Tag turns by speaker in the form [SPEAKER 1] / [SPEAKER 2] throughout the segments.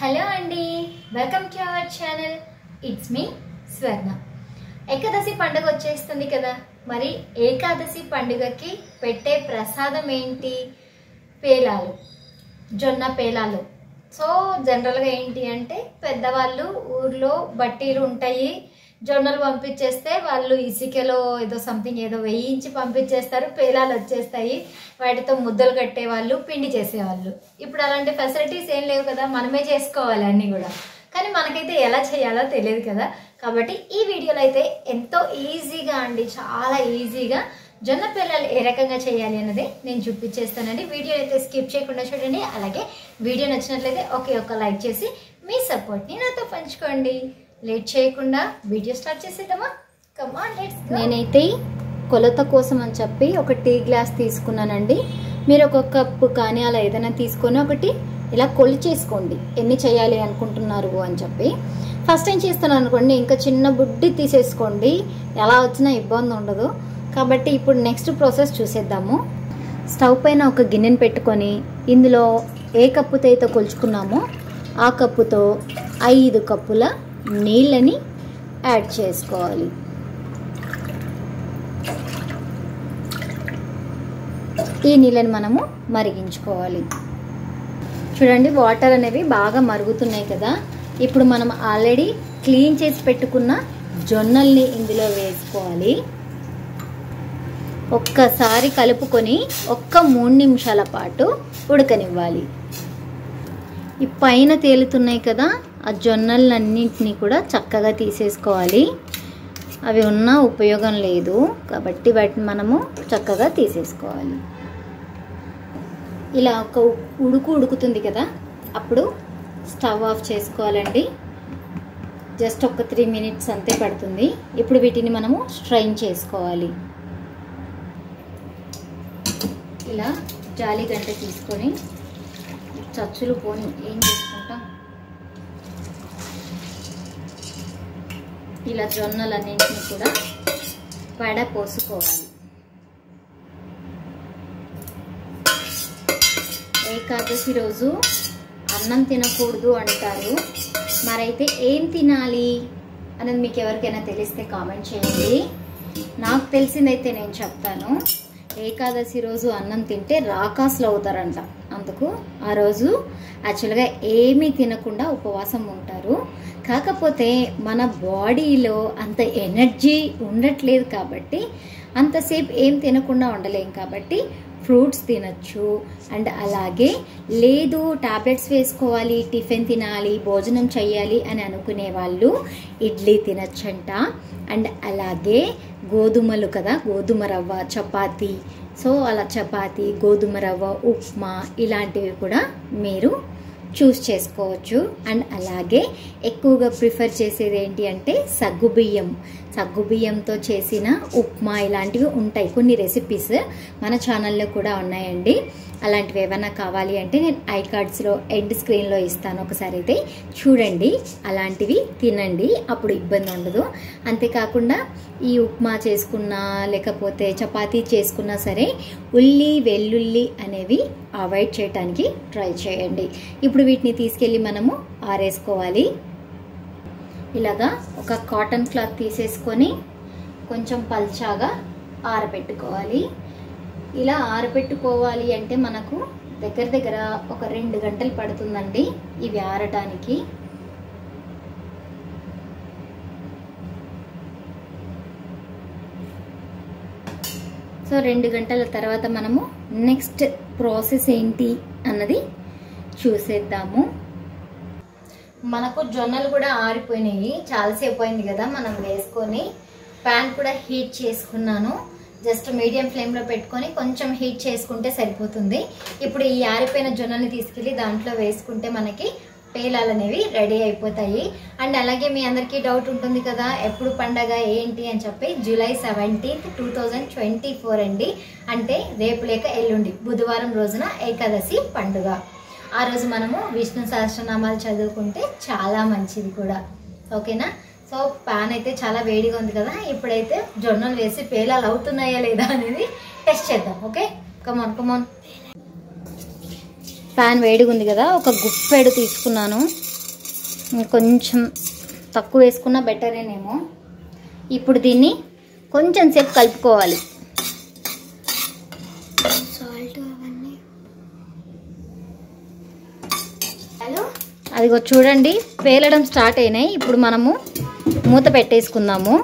[SPEAKER 1] Hello అండి, welcome to our channel. It's me స్వర్ణ. ఏకాదశి పండుగ వచ్చేస్తుంది కదా. మరి ఏకాదశి పండుగకి పెట్టే ప్రసాదం ఏంటి? పేలాలు, జొన్న పేలాలు. సో జనరల్గా ఏంటి అంటే పెద్దవాళ్ళు ఊర్లో బట్టీలు ఉంటాయి, జొన్నలు పంపించేస్తే వాళ్ళు ఇసుకలో ఏదో సంథింగ్ ఏదో వేయించి పంపించేస్తారు, పేలాలు వచ్చేస్తాయి. వాటితో ముద్దలు కట్టేవాళ్ళు, పిండి చేసేవాళ్ళు. ఇప్పుడు అలాంటి ఫెసిలిటీస్ ఏం లేవు కదా, మనమే చేసుకోవాలి అన్నీ కూడా. కానీ మనకైతే ఎలా చేయాలో తెలియదు కదా. కాబట్టి ఈ వీడియోలో అయితే ఎంతో ఈజీగా అండి, చాలా ఈజీగా జొన్న పేలాలు ఏ రకంగా చేయాలి అన్నది నేను చూపించేస్తానండి. వీడియో అయితే స్కిప్ చేయకుండా చూడండి. అలాగే వీడియో నచ్చినట్లయితే ఒక లైక్ చేసి మీ సపోర్ట్ని నాతో పంచుకోండి. లేట్ చేయకుండా వీడియో స్టార్ట్ చేసేద్దామా? Come on, let's go. నేనైతే కొలత కోసం అని చెప్పి ఒక టీ గ్లాస్ తీసుకున్నానండి. మీరు ఒక కప్పు కానీ అలా ఏదైనా తీసుకొని ఒకటి ఇలా కొలిచేసుకోండి, ఎన్ని చేయాలి అనుకుంటున్నారు అని చెప్పి. ఫస్ట్ టైం చేస్తున్నాను అనుకోండి, ఇంకా చిన్న బుడ్డి తీసేసుకోండి, ఎలా వచ్చినా ఇబ్బంది ఉండదు. కాబట్టి ఇప్పుడు నెక్స్ట్ ప్రాసెస్ చూసేద్దాము. స్టవ్ పైన ఒక గిన్నెని పెట్టుకొని ఇందులో ఏ కప్పుతో అయితే కొలుచుకున్నామో ఆ కప్పుతో 5 కప్పుల నీళ్ళని యాడ్ చేసుకోవాలి. ఈ నీళ్ళని మనము మరిగించుకోవాలి. చూడండి, వాటర్ అనేవి బాగా మరుగుతున్నాయి కదా. ఇప్పుడు మనం ఆల్రెడీ క్లీన్ చేసి పెట్టుకున్న జొన్నల్ని ఇందులో వేసుకోవాలి. ఒక్కసారి కలుపుకొని 3 నిమిషాల పాటు ఉడకనివ్వాలి. ఈ పైన తేలుతున్నాయి కదా, ఆ జొన్నలన్నింటినీ కూడా చక్కగా తీసేసుకోవాలి. అవి ఉన్నా ఉపయోగం లేదు కాబట్టి వాటిని మనము చక్కగా తీసేసుకోవాలి. ఇలా ఒక ఉడుకుతుంది కదా, అప్పుడు స్టవ్ ఆఫ్ చేసుకోవాలండి. జస్ట్ ఒక 3 మినిట్స్ అంతే పడుతుంది. ఇప్పుడు వీటిని మనము స్ట్రైన్ చేసుకోవాలి. ఇలా జాలి గంట తీసుకొని చచ్చులు పోని ఏం చేసుకుంటాం, ఇలా జొన్నలన్నింటినీ కూడా వడపోసుకోవాలి. ఏకాదశి రోజు అన్నం తినకూడదు అంటారు. మరైతే ఏం తినాలి అనేది మీకు ఎవరికైనా తెలిస్తే కామెంట్ చేయండి. నాకు తెలిసిందైతే నేను చెప్తాను. ఏకాదశి రోజు అన్నం తింటే రాకాసులు అవుతారంట. అందుకు ఆ రోజు యాక్చువల్గా ఏమీ తినకుండా ఉపవాసం ఉంటారు. కాకపోతే మన బాడీలో అంత ఎనర్జీ ఉండట్లేదు కాబట్టి అంతసేపు ఏం తినకుండా ఉండలేం. కాబట్టి ఫ్రూట్స్ తినచ్చు. అండ్ అలాగే లేదు టాబ్లెట్స్ వేసుకోవాలి, టిఫిన్ తినాలి, భోజనం చేయాలి అని అనుకునే వాళ్ళు ఇడ్లీ తినచ్చంట. అండ్ అలాగే గోధుమలు కదా, గోధుమ రవ్వ చపాతీ, సో అలా చపాతీ, గోధుమ రవ్వ ఉప్మా ఇలాంటివి కూడా మీరు చూస్ చేసుకోవచ్చు. అండ్ అలాగే ఎక్కువగా ప్రిఫర్ చేసేది ఏంటి అంటే సగ్గుబియ్యంతో చేసిన ఉప్మా ఇలాంటివి ఉంటాయి. కొన్ని రెసిపీస్ మన ఛానల్లో కూడా ఉన్నాయండి. అలాంటివి ఏమైనా కావాలి అంటే నేను ఐకార్డ్స్లో ఎండ్ స్క్రీన్లో ఇస్తాను, ఒకసారి అయితే చూడండి. అలాంటివి తినండి, అప్పుడు ఇబ్బంది ఉండదు. అంతేకాకుండా ఈ ఉప్మా చేసుకున్నా లేకపోతే చపాతీ చేసుకున్నా సరే ఉల్లి వెల్లుల్లి అనేవి అవాయిడ్ చేయడానికి ట్రై చేయండి. ఇప్పుడు వీటిని తీసుకెళ్ళి మనము ఆరేసుకోవాలి. ఇలాగా ఒక కాటన్ క్లాత్ తీసేసుకొని కొంచెం పల్చాగా ఆరబెట్టుకోవాలి. ఇలా ఆరబెట్టుకోవాలి అంటే మనకు దగ్గర ఒక 2 గంటలు పడుతుందండి ఇవి ఆరటానికి. సో 2 గంటల తర్వాత మనము నెక్స్ట్ ప్రాసెస్ ఏంటి అన్నది చూసేద్దాము. మనకు జొన్నలు కూడా ఆరిపోయినాయి, చాలాసేపు అయింది కదా మనం వేసుకొని. ప్యాన్ కూడా హీట్ చేసుకున్నాను. జస్ట్ మీడియం ఫ్లేమ్లో పెట్టుకొని కొంచెం హీట్ చేసుకుంటే సరిపోతుంది. ఇప్పుడు ఈ ఆరిపోయిన జొన్నల్ని తీసుకెళ్ళి దాంట్లో వేసుకుంటే మనకి పేలాలు అనేవి రెడీ అయిపోతాయి. అండ్ అలాగే మీ అందరికీ డౌట్ ఉంటుంది కదా, ఎప్పుడు పండగ ఏంటి అని చెప్పి. జూలై 17, 2024 అండి. అంటే రేపు లేక ఎల్లుండి బుధవారం రోజున ఏకాదశి పండుగ. ఆ రోజు మనము విష్ణు సహస్రనామాలు చదువుకుంటే చాలా మంచిది కూడా. ఓకేనా? సో ప్యాన్ అయితే చాలా వేడిగా ఉంది కదా. ఇప్పుడైతే జొన్నలు వేసి పేలాలు అవుతున్నాయా లేదా అనేది టెస్ట్ చేద్దాం. ఓకే, కమాన్. ప్యాన్ వేడిగా ఉంది కదా, ఒక గుప్పెడు తీసుకున్నాను. కొంచెం తక్కువ వేసుకున్నా బెటరేనేమో. ఇప్పుడు దీన్ని కొంచెం సేపు కలుపుకోవాలి.
[SPEAKER 2] సాల్ట్ అవన్నీ
[SPEAKER 1] అదిగో చూడండి పేలడం స్టార్ట్ అయినాయి. ఇప్పుడు మనము మూత పెట్టేసుకుందాము.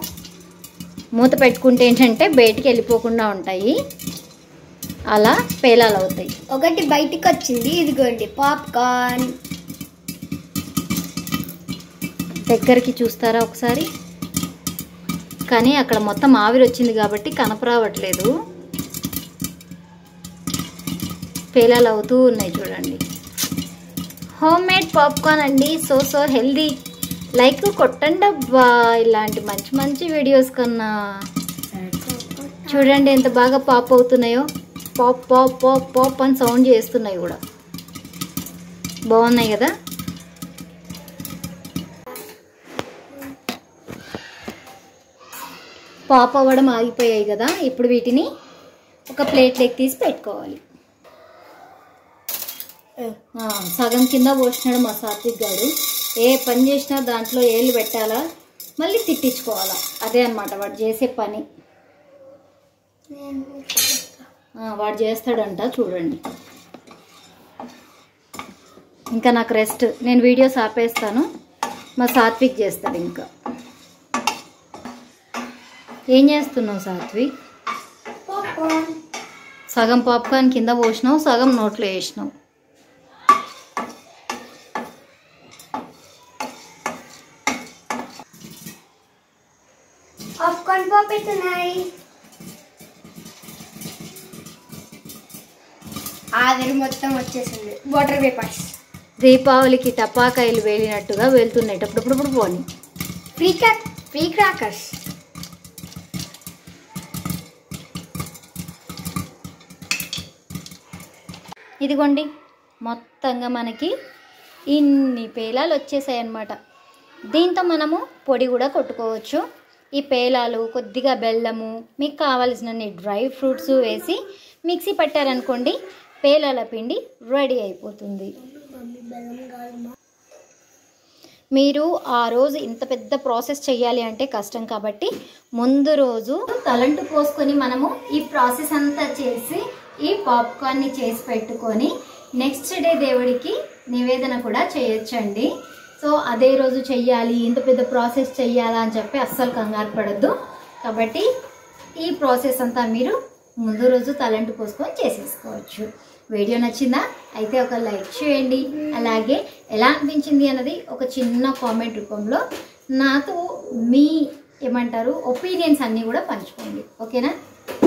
[SPEAKER 1] మూత పెట్టుకుంటే ఏంటంటే బయటికి వెళ్ళిపోకుండా ఉంటాయి, అలా పేలాలు అవుతాయి.
[SPEAKER 2] ఒకటి బయటికి వచ్చింది, ఇదిగోండి పాప్కార్న్.
[SPEAKER 1] దగ్గరికి చూస్తారా ఒకసారి? కానీ అక్కడ మొత్తం ఆవిరి వచ్చింది కాబట్టి కనపరావట్లేదు. పేలాలు అవుతూ ఉన్నాయి చూడండి. హోమ్ మేడ్ పాప్కార్న్ అండి, సో హెల్దీ. లైక్ కొట్టండి అబ్బా, ఇలాంటి మంచి మంచి వీడియోస్ కన్నా. చూడండి ఎంత బాగా పాప్ అవుతున్నాయో. పాప్ పాప్ పాప్ పాప్ అని సౌండ్ చేస్తున్నాయి కూడా. బాగున్నాయి కదా. పాప్ అవ్వడం ఆగిపోయాయి కదా. ఇప్పుడు వీటిని ఒక ప్లేట్లోకి తీసి పెట్టుకోవాలి. సగం కింద పోసినాడు మా సాత్విక్ గారు. ఏ పని చేసినా దాంట్లో ఏళ్ళు పెట్టాలా, మళ్ళీ తిట్టించుకోవాలా, అదే అనమాట వాడు చేసే పని. వాడు చేస్తాడంట చూడండి. ఇంకా నాకు రెస్ట్, నేను వీడియోస్ ఆపేస్తాను, మా సాత్విక్ చేస్తాడు. ఇంకా ఏం చేస్తున్నావు సాత్విక్? సగం పాప్కార్న్ కింద పోసినావు, సగం నోట్లో వేసినావు.
[SPEAKER 2] పాప్కార్న్ పోపెట్టున్నాయి. ఆవిరి మొత్తం వచ్చేసింది. వాటర్ పేపర్స్
[SPEAKER 1] దీపావళికి టపాకాయలు వేలినట్టుగా వెళ్తున్నాయి. అప్పుడప్పుడు పోని
[SPEAKER 2] ఫ్రీ క్రాకర్స్.
[SPEAKER 1] ఇదిగోండి మొత్తంగా మనకి ఇన్ని పేలాలు వచ్చేసాయి అన్నమాట. దీంతో మనము పొడి కూడా కొట్టుకోవచ్చు. ఈ పేలాలు కొద్దిగా బెల్లము, మీకు కావాల్సినన్ని డ్రై ఫ్రూట్స్ వేసి మిక్సీ పట్టారనుకోండి, పేలాల పిండి రెడీ అయిపోతుంది. మీరు ఆ రోజు ఇంత పెద్ద ప్రాసెస్ చేయాలి అంటే కష్టం కాబట్టి ముందు రోజు తలంటు పోసుకొని మనము ఈ ప్రాసెస్ అంతా చేసి ఈ పాప్కార్న్ని చేసి పెట్టుకొని నెక్స్ట్ డే దేవుడికి నివేదన కూడా చేయొచ్చండి. సో అదే రోజు చెయ్యాలి, ఇంత పెద్ద ప్రాసెస్ చెయ్యాలా అని చెప్పి అస్సలు కంగారు పడద్దు. కాబట్టి ఈ ప్రాసెస్ అంతా మీరు ముందు రోజు తలంటు పోసుకొని చేసేసుకోవచ్చు. వీడియో నచ్చిందా? అయితే ఒక లైక్ చేయండి. అలాగే ఎలా అనిపించింది అన్నది ఒక చిన్న కామెంట్ రూపంలో నాతో మీ ఏమంటారు ఒపీనియన్స్ అన్నీ కూడా పంచుకోండి. ఓకేనా?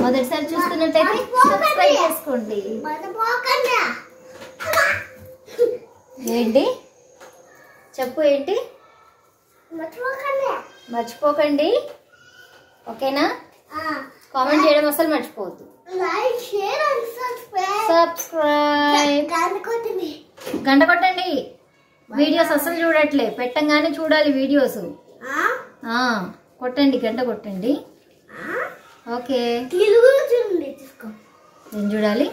[SPEAKER 1] మొదటిసారి చూస్తున్నట్టయితే సబ్స్క్రైబ్ చేసుకోండి. ఏంటి చెప్పు, ఏంటి మర్చిపోకండి. ఓకేనా? కామెంట్ చేయడం అసలు మర్చిపోవద్దు. సబ్స్క్రైబ్ గంట కొట్టండి. వీడియోస్ అసలు చూడట్లే, పెట్టంగానే చూడాలి వీడియోస్. కొట్టండి, గంట కొట్టండి. ఓకే, ఏం చూడాలి?